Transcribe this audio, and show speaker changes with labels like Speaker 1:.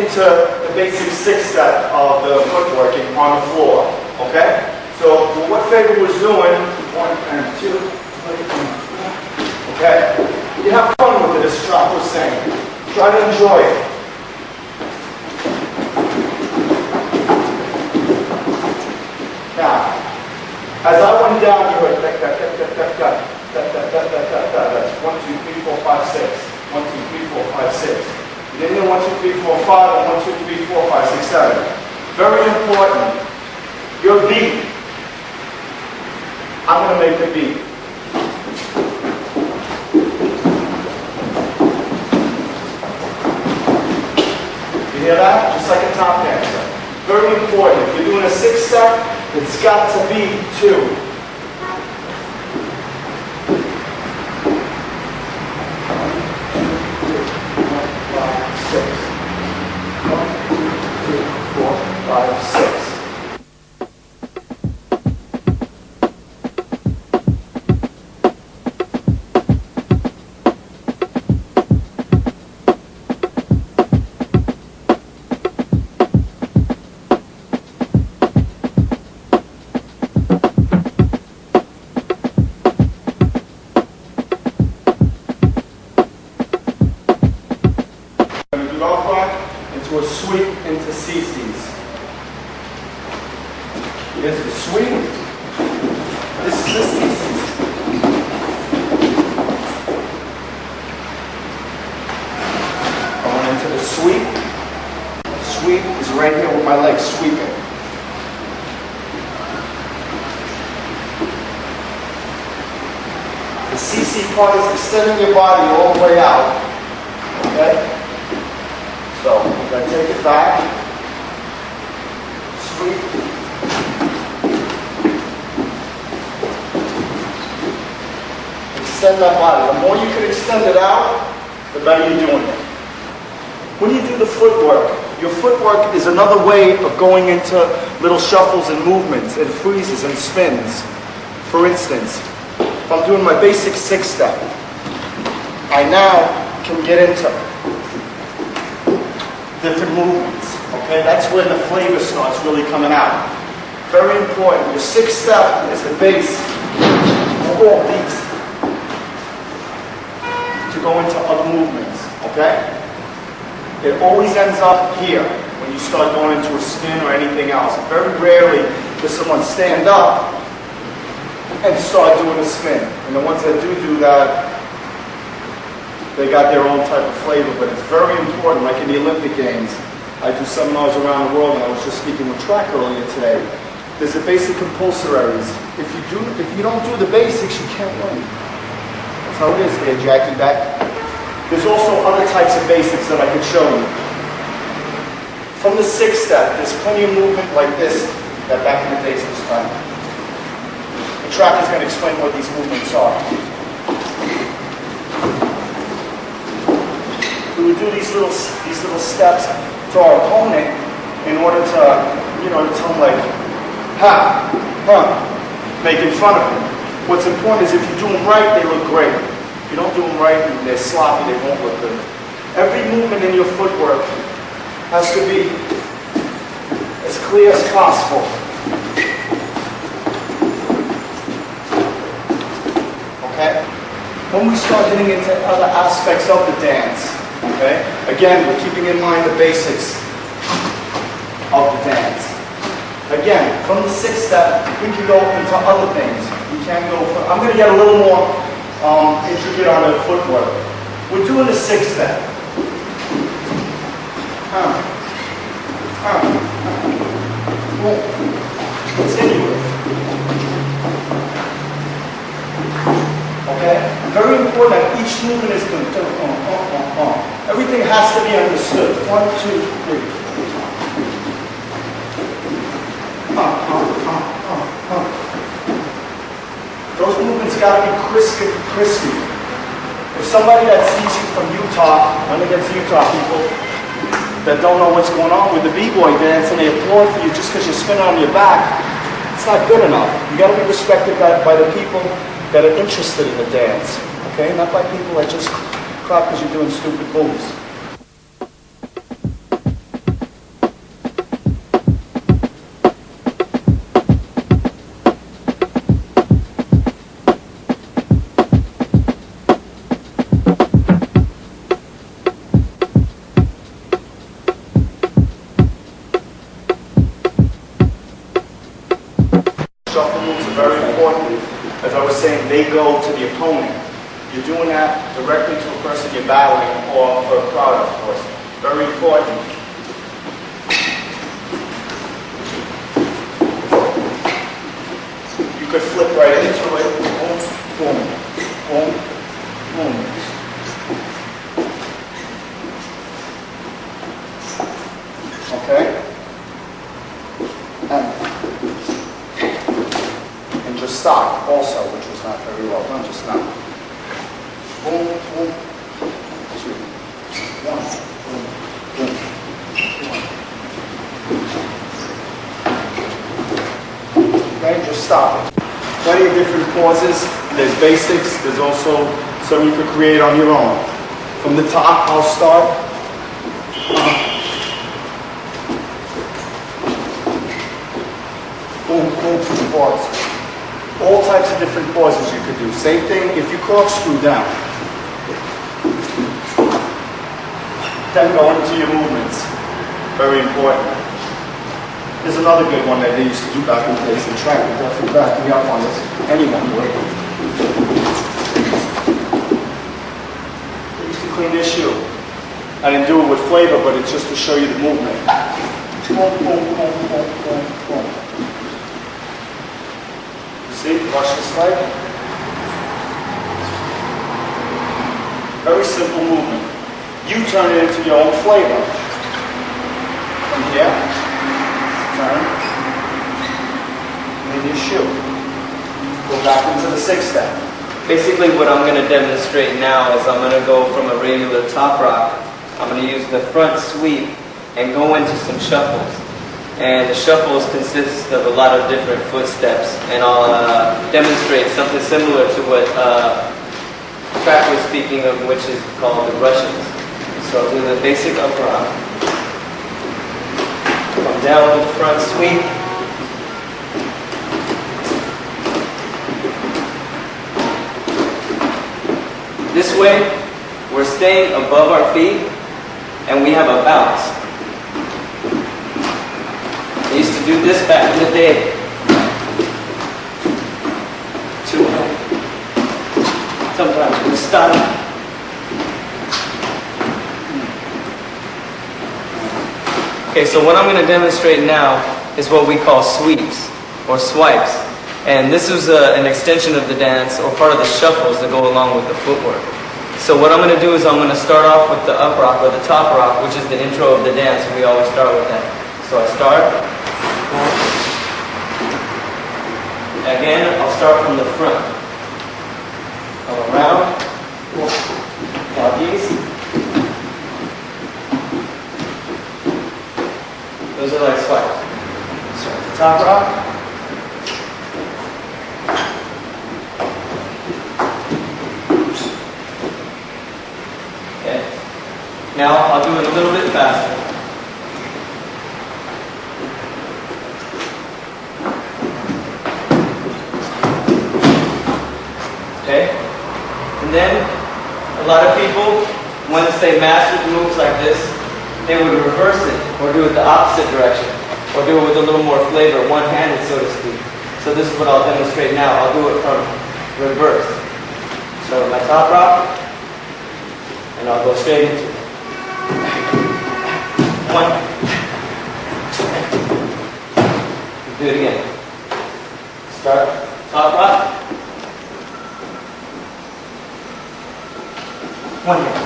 Speaker 1: into the basic 6-step of the footwork on the floor, okay? So what Faber was doing, 1 and 2, 3 and 4, okay? You have fun with it, as Strap was saying. Try to enjoy it. Now, as I went down, you heard that's 1, 2, 3, 4, 5, 6. 1, 2, 3, 4, 5, 6. You didn't hear 1, 2, 3, 4, 5, and 1, 2, 3, 4, 5, 6, 7. Very important. Your beat. I'm going to make the beat. You hear that? Just like a top dancer. Very important. If you're doing a 6-step, it's got to be 2. Into a sweep into CCs. Here's the sweep. This is the CCs. Going into the sweep. Sweep is right here with my legs sweeping. The CC part is extending your body all the way out. Okay? So, we're going to take it back, sweep, extend that body. The more you can extend it out, the better you're doing it. When you do the footwork, your footwork is another way of going into little shuffles and movements and freezes and spins. For instance, if I'm doing my basic 6-step, I now can get into different movements, okay? That's where the flavor starts really coming out. Very important. Your 6-step is the base for all these to go into other movements, okay? It always ends up here when you start going into a spin or anything else. Very rarely does someone stand up and start doing a spin. And the ones that do that, they got their own type of flavor, but it's very important, like in the Olympic Games. I do seminars around the world, and I was just speaking with track earlier today. There's the basic compulsories. If you don't do the basics, you can't win. That's how it is there, Jackie Beck. There's also other types of basics that I could show you. From the 6-step, there's plenty of movement like this that back in the days was done. The track is going to explain what these movements are. We would do these little steps to our opponent in order to, to tell them like, ha, huh, making fun of them. What's important is if you do them right, they look great. If you don't do them right and they're sloppy, they won't look good. Every movement in your footwork has to be as clear as possible. Okay? When we start getting into other aspects of the dance, okay? Again, we're keeping in mind the basics of the dance. Again, from the 6-step, we can go into other things. We can go for, I'm going to get a little more intricate on the footwork. We're doing the 6-step. Continue it. Okay? Very important that each movement is good. Everything has to be understood. 1, 2, 3. Those movements got to be crispy. If somebody that sees you from Utah, I'm against Utah people that don't know what's going on with the b-boy dance and they applaud for you just because you're spinning on your back, it's not good enough. You got to be respected by the people that are interested in the dance, okay? Not by people that just clap because you're doing stupid moves. move. As I was saying, they go to the opponent. You're doing that directly to a person you're battling or for a crowd, of course. Very important. You could flip right into it. Boom, boom, boom, boom. Okay? And just stop also, which was not very well done just now. Boom, boom, 2, 1, boom, boom. Okay, just stop it. Plenty of different pauses. There's basics. There's also some you could create on your own. From the top, I'll start. Boom, boom, pause. All types of different pauses you could do. Same thing if you corkscrew down. Then go into your movements. Very important. There's another good one that they used to do back in the days, and track would definitely back me up on this. Anyone would. They used to clean their shoe. I didn't do it with flavor, but it's just to show you the movement. Boom, boom, boom, boom, boom, boom. See, watch this leg. Very simple movement. You turn it into your own flavor. From here, turn, and then your shoe. Go back into the 6-step.
Speaker 2: Basically what I'm going to demonstrate now is I'm going to go from a regular top rock. I'm going to use the front sweep and go into some shuffles. And the shuffles consist of a lot of different footsteps, and I'll demonstrate something similar to what Track was speaking of, which is called the Russians. So I'll do the basic up rock. Come down with the front sweep. This way, we're staying above our feet, and we have a bounce. I used to do this back in the day. 2 sometimes we stop. Okay, so what I'm going to demonstrate now is what we call sweeps or swipes. And this is an extension of the dance or part of the shuffles that go along with the footwork. So what I'm going to do is I'm going to start off with the up rock or the top rock, which is the intro of the dance. We always start with that. So I start. Again, I'll start from the front. Come around. Doggies. Those are like swipes. Start the top rock. Okay. Now I'll do it a little bit faster. Okay? And then, a lot of people, once they master the moves like this, they would reverse it, or do it the opposite direction, or do it with a little more flavor, one-handed, so to speak. So this is what I'll demonstrate now. I'll do it from reverse. Start with my top rock, and I'll go straight into it. 1. Do it again. Start, top rock. 1 here.